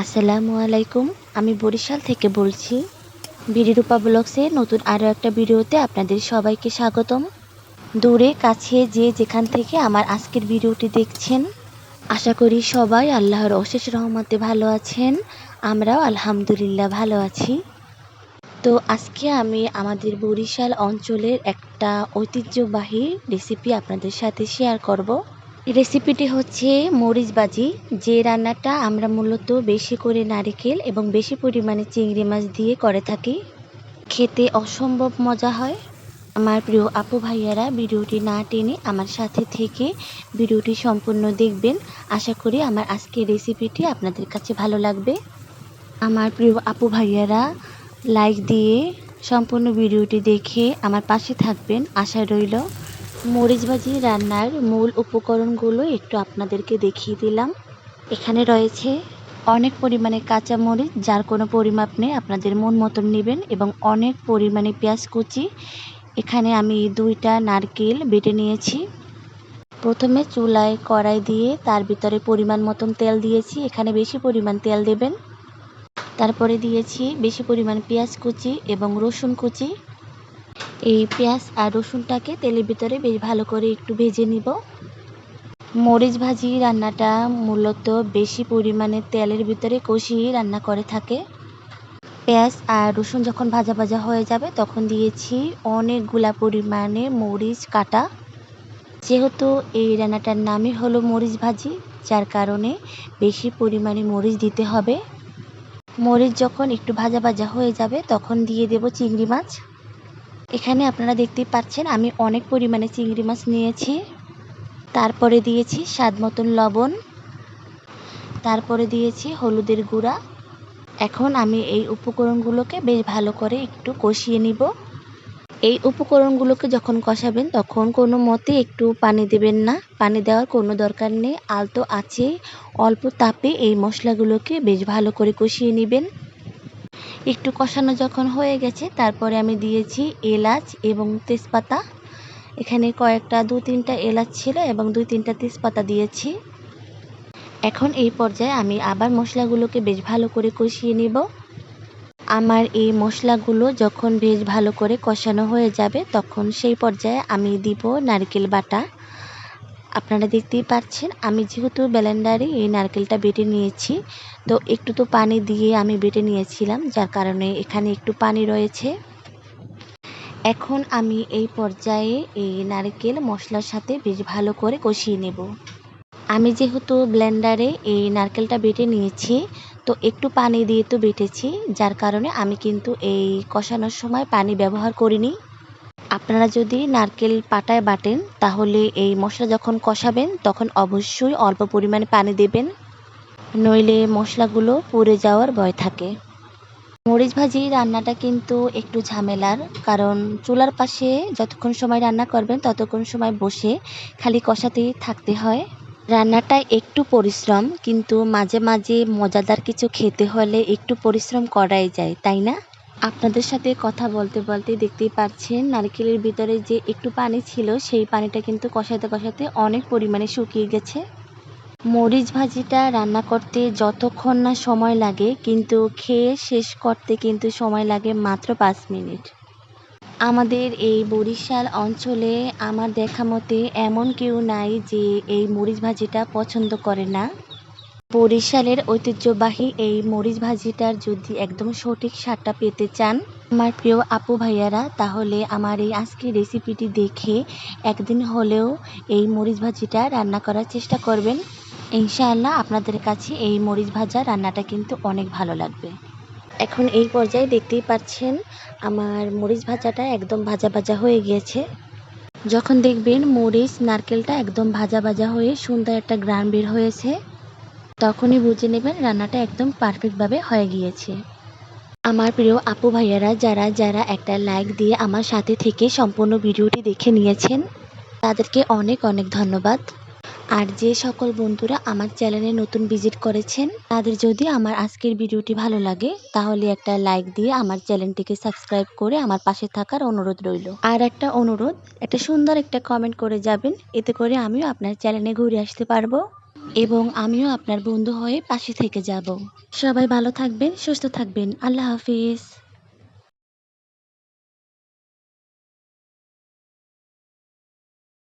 আসসালামু আলাইকুম। আমি বরিশাল থেকে বলছি। বিডিরূপা ব্লগসের নতুন আরও একটা ভিডিওতে আপনাদের সবাইকে স্বাগতম। দূরে কাছে যে যেখান থেকে আমার আজকের ভিডিওটি দেখছেন, আশা করি সবাই আল্লাহর অশেষ রহমতে ভালো আছেন। আমরাও আলহামদুলিল্লাহ ভালো আছি। তো আজকে আমি আমাদের বরিশাল অঞ্চলের একটা ঐতিহ্যবাহী রেসিপি আপনাদের সাথে শেয়ার করব। রেসিপিটি হচ্ছে মরিচ ভাজি, যে রান্নাটা আমরা মূলত বেশি করে নারিকেল এবং বেশি পরিমাণে চিংড়ি মাছ দিয়ে করে থাকি। খেতে অসম্ভব মজা হয়। আমার প্রিয় আপু ভাইয়ারা ভিডিওটি না টেনে আমার সাথে থেকে ভিডিওটি সম্পূর্ণ দেখবেন। আশা করি আমার আজকের রেসিপিটি আপনাদের কাছে ভালো লাগবে। আমার প্রিয় আপু ভাইয়ারা লাইক দিয়ে সম্পূর্ণ ভিডিওটি দেখে আমার পাশে থাকবেন আশা রইল। মরিচ ভাজি রান্নার মূল উপকরণগুলো একটু আপনাদেরকে দেখিয়ে দিলাম। এখানে রয়েছে অনেক পরিমাণে কাঁচা মরিচ, যার কোনো পরিমাপ নেই, আপনাদের মন মতন নেবেন, এবং অনেক পরিমাণে পেঁয়াজ কুচি। এখানে আমি 2টা নারকেল বেটে নিয়েছি। প্রথমে চুলায় কড়াই দিয়ে তার ভিতরে পরিমাণ মতন তেল দিয়েছি। এখানে বেশি পরিমাণ তেল দেবেন। তারপরে দিয়েছি বেশি পরিমাণ পেঁয়াজ কুচি এবং রসুন কুচি। এই পেঁয়াজ আর রসুনটাকে তেলের ভিতরে বেশ ভালো করে একটু ভেজে নিব। মরিচ ভাজি রান্নাটা মূলত বেশি পরিমাণে তেলের ভিতরে কষিয়ে রান্না করে থাকে। পেঁয়াজ আর রসুন যখন ভাজা ভাজা হয়ে যাবে তখন দিয়েছি অনেকগুলা পরিমাণে মরিচ কাটা। যেহেতু এই রান্নাটার নামই হলো মরিচ ভাজি, যার কারণে বেশি পরিমাণে মরিচ দিতে হবে। মরিচ যখন একটু ভাজা ভাজা হয়ে যাবে তখন দিয়ে দেব চিংড়ি মাছ। এখানে আপনারা দেখতেই পাচ্ছেন আমি অনেক পরিমাণে চিংড়ি মাছ নিয়েছি। তারপরে দিয়েছি স্বাদ মতন লবণ, তারপরে দিয়েছি হলুদের গুঁড়া। এখন আমি এই উপকরণগুলোকে বেশ ভালো করে একটু কষিয়ে নিব। এই উপকরণগুলোকে যখন কষাবেন তখন কোনো মতে একটু পানি দেবেন না, পানি দেওয়ার কোনো দরকার নেই। আলতো আঁচে অল্প তাপে এই মশলাগুলোকে বেশ ভালো করে কষিয়ে নেবেন। একটু কষানো যখন হয়ে গেছে তারপরে আমি দিয়েছি এলাচ এবং তেজপাতা। এখানে কয়েকটা 2-3টা এলাচ ছিল এবং 2-3টা তেজপাতা দিয়েছি। এখন এই পর্যায়ে আমি আবার মশলাগুলোকে বেশ ভালো করে কষিয়ে নেব। আমার এই মশলাগুলো যখন বেশ ভালো করে কষানো হয়ে যাবে তখন সেই পর্যায়ে আমি দিব নারকেল বাটা। আপনারা দেখতেই পাচ্ছেন আমি যেহেতু ব্লেন্ডারে এই নারকেলটা বেটে নিয়েছি, তো একটু তো পানি দিয়ে আমি বেটে নিয়েছিলাম, যার কারণে এখানে একটু পানি রয়েছে। এখন আমি এই পর্যায়ে এই নারকেল মশলার সাথে বেশ ভালো করে কষিয়ে নেব। আমি যেহেতু ব্লেন্ডারে এই নারকেলটা বেটে নিয়েছি, তো একটু পানি দিয়ে তো বেটেছি, যার কারণে আমি কিন্তু এই কষানোর সময় পানি ব্যবহার করিনি। আপনারা যদি নারকেল পাটায় বাটেন তাহলে এই মশলা যখন কষাবেন তখন অবশ্যই অল্প পরিমাণে পানি দেবেন, নইলে মশলাগুলো পুড়ে যাওয়ার ভয় থাকে। মরিচ ভাজি রান্নাটা কিন্তু একটু ঝামেলার, কারণ চুলার পাশে যতক্ষণ সময় রান্না করবেন ততক্ষণ সময় বসে খালি কষাতেই থাকতে হয়। রান্নাটা একটু পরিশ্রম, কিন্তু মাঝে মাঝে মজাদার কিছু খেতে হলে একটু পরিশ্রম করাই যায়, তাই না? আপনাদের সাথে কথা বলতে বলতে দেখতেই পাচ্ছেন নারকেলের ভিতরে যে একটু পানি ছিল সেই পানিটা কিন্তু কষাতে কষাতে অনেক পরিমাণে শুকিয়ে গেছে। মরিচ ভাজিটা রান্না করতে যতক্ষণ না সময় লাগে, কিন্তু খেয়ে শেষ করতে কিন্তু সময় লাগে মাত্র 5 মিনিট। আমাদের এই বরিশাল অঞ্চলে আমার দেখা মতে এমন কেউ নাই যে এই মরিচ ভাজিটা পছন্দ করে না। বরিশালের ঐতিহ্যবাহী এই মরিচ ভাজিটার যদি একদম সঠিক স্বাদটা পেতে চান আমার প্রিয় আপু ভাইয়ারা, তাহলে আমার এই আজকের রেসিপিটি দেখে একদিন হলেও এই মরিচ ভাজিটা রান্না করার চেষ্টা করবেন। ইনশাআল্লাহ আপনাদের কাছে এই মরিচ ভাজা রান্নাটা কিন্তু অনেক ভালো লাগবে। এখন এই পর্যায়ে দেখতেই পাচ্ছেন আমার মরিচ ভাজাটা একদম ভাজা ভাজা হয়ে গিয়েছে। যখন দেখবেন মরিচ নারকেলটা একদম ভাজা ভাজা হয়ে সুন্দর একটা ঘ্রাণ বের হয়েছে, তখনই বুঝে নেবেন রান্নাটা একদম পারফেক্টভাবে হয়ে গিয়েছে। আমার প্রিয় আপু ভাইয়ারা যারা যারা একটা লাইক দিয়ে আমার সাথে থেকে সম্পূর্ণ ভিডিওটি দেখে নিয়েছেন তাদেরকে অনেক অনেক ধন্যবাদ। আর যে সকল বন্ধুরা আমার চ্যানেলে নতুন ভিজিট করেছেন তাদের যদি আমার আজকের ভিডিওটি ভালো লাগে তাহলে একটা লাইক দিয়ে আমার চ্যানেলটিকে সাবস্ক্রাইব করে আমার পাশে থাকার অনুরোধ রইল। আর একটা অনুরোধ, একটা সুন্দর একটা কমেন্ট করে যাবেন, এতে করে আমিও আপনার চ্যানেলে ঘুরে আসতে পারবো। এবং আমিও আপনার বন্ধু হয়ে পাশে থেকে যাব। সবাই ভালো থাকবেন, সুস্থ থাকবেন। আল্লাহ হাফিজ।